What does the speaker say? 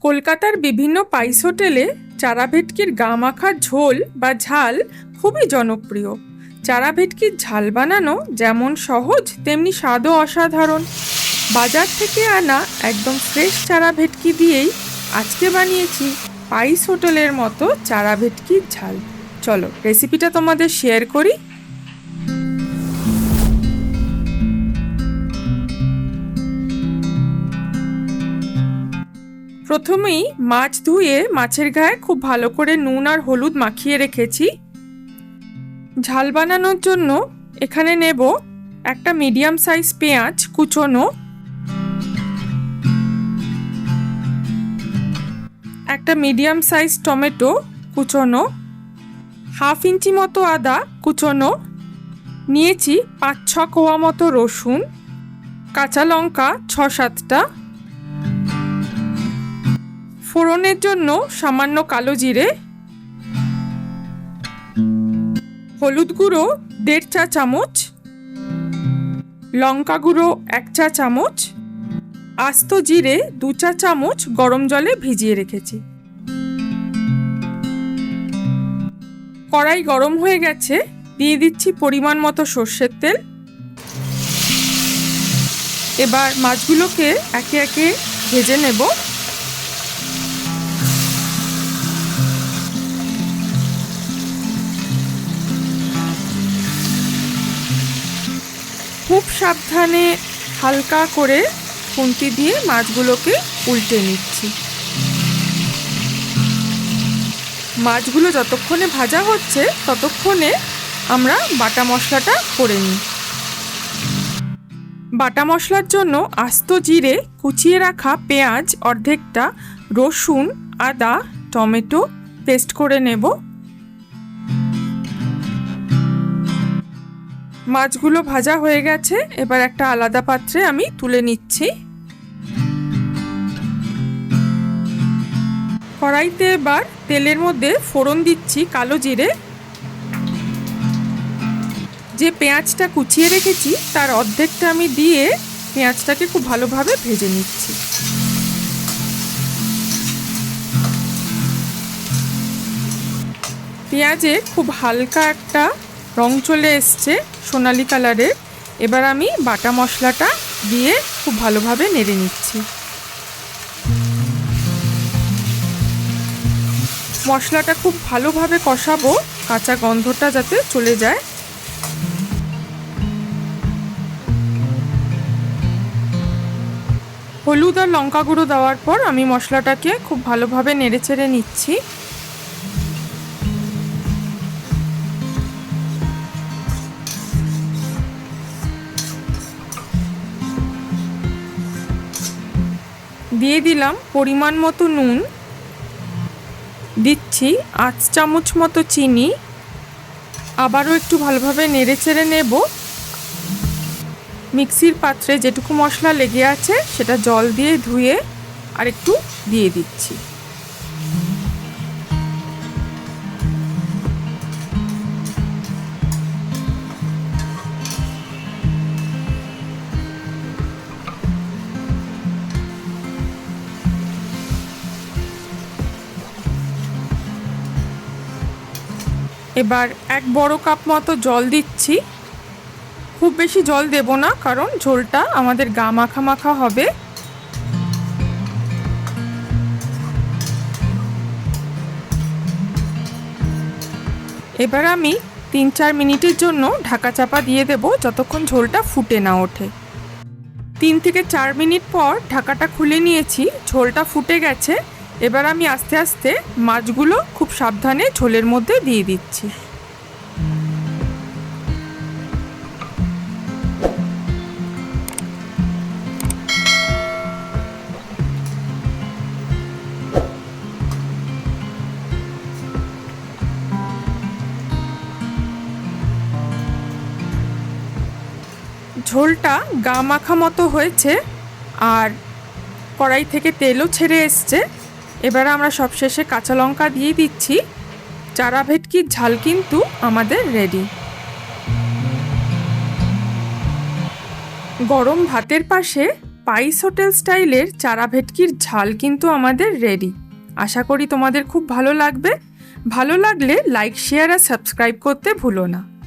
কলকাতার বিভিন্ন পাইস হোটেলে চারা ভেটকির গা মাখার ঝোল বা ঝাল খুবই জনপ্রিয়। চারা ভেটকির ঝাল বানানো যেমন সহজ তেমনি স্বাদও অসাধারণ। বাজার থেকে আনা একদম ফ্রেশ চারা ভেটকি দিয়েই আজকে বানিয়েছি পাইস হোটেলের মতো চারা ভেটকির ঝাল। চলো রেসিপিটা তোমাদের শেয়ার করি। প্রথমেই মাছ ধুয়ে মাছের গায়ে খুব ভালো করে নুন আর হলুদ মাখিয়ে রেখেছি। ঝাল বানানোর জন্য এখানে নেব একটা মিডিয়াম সাইজ পেঁয়াজ কুচোনো, একটা মিডিয়াম সাইজ টমেটো কুচোনো, 1/2 ইঞ্চি মতো আদা কুচোনো, নিয়েছি 5-6 কোয়া মতো রসুন, কাঁচা লঙ্কা 6-7টা, ফোড়নের জন্য সামান্য কালো জিরে, হলুদ গুঁড়ো 1.5 চা চামচ, লঙ্কা গুঁড়ো 1 চা চামচ, আস্ত জিরে 2 চা চামচ গরম জলে ভিজিয়ে রেখেছি। কড়াই গরম হয়ে গেছে, দিয়ে দিচ্ছি পরিমাণ মতো সর্ষের তেল। এবার মাছগুলোকে একে একে ভেজে নেব। খুব সাবধানে হালকা করে খুন্তি দিয়ে মাছগুলোকে উল্টে নিচ্ছি। মাছগুলো যতক্ষণে ভাজা হচ্ছে ততক্ষণে আমরা বাটা মশলাটা করে নিই। বাটা মশলার জন্য আস্ত জিরে, কুচিয়ে রাখা পেঁয়াজ অর্ধেকটা, রসুন, আদা, টমেটো পেস্ট করে নেব। মাছগুলো ভাজা হয়ে গেছে, এবার একটা আলাদা পাত্রে আমি তুলে নিচ্ছি। কড়াইতে এবার তেলের মধ্যে ফোড়ন দিচ্ছি কালো জিরে। যে পেঁয়াজটা কুচিয়ে রেখেছি তার অর্ধেকটা আমি দিয়ে পেঁয়াজটাকে খুব ভালোভাবে ভেজে নিচ্ছি। পেঁয়াজে খুব হালকা একটা রং চলে এসছে সোনালি কালারের। এবার আমি বাটা মশলাটা দিয়ে খুব ভালোভাবে নেড়ে নিচ্ছি। মশলাটা খুব ভালোভাবে কষাবো, কাঁচা গন্ধটা যাতে চলে যায়। হলুদ আর লঙ্কা গুঁড়ো দেওয়ার পর আমি মশলাটাকে খুব ভালোভাবে নেড়ে চেড়ে নিচ্ছি। দিয়ে দিলাম পরিমাণ মতো নুন, দিচ্ছি 8 চামচ মতো চিনি। আবারও একটু ভালোভাবে নেড়ে চেড়ে নেব। মিক্সির পাত্রে যেটুকু মশলা লেগে আছে সেটা জল দিয়ে ধুয়ে আর একটু দিয়ে দিচ্ছি। এবার 1 বড় কাপ মতো জল দিচ্ছি। খুব বেশি জল দেব না, কারণ ঝোলটা আমাদের গা মাখা মাখা হবে। এবার আমি 3-4 মিনিটের জন্য ঢাকা চাপা দিয়ে দেব, যতক্ষণ ঝোলটা ফুটে না ওঠে। 3 থেকে 4 মিনিট পর ঢাকাটা খুলে নিয়েছি, ঝোলটা ফুটে গেছে। এবার আমি আস্তে আস্তে মাছগুলো খুব সাবধানে ঝোলের মধ্যে দিয়ে দিচ্ছি। ঝোলটা গা মাখা মতো হয়েছে আর কড়াই থেকে তেলও ছেড়ে এসছে। এবার আমরা সবশেষে কাঁচা লঙ্কা দিয়ে দিচ্ছি। চারা ভেটকির ঝাল কিন্তু আমাদের রেডি। গরম ভাতের পাশে স্পাইস হোটেল স্টাইলের চারা ভেটকির ঝাল কিন্তু আমাদের রেডি। আশা করি তোমাদের খুব ভালো লাগবে। ভালো লাগলে লাইক, শেয়ার আর সাবস্ক্রাইব করতে ভুলো না।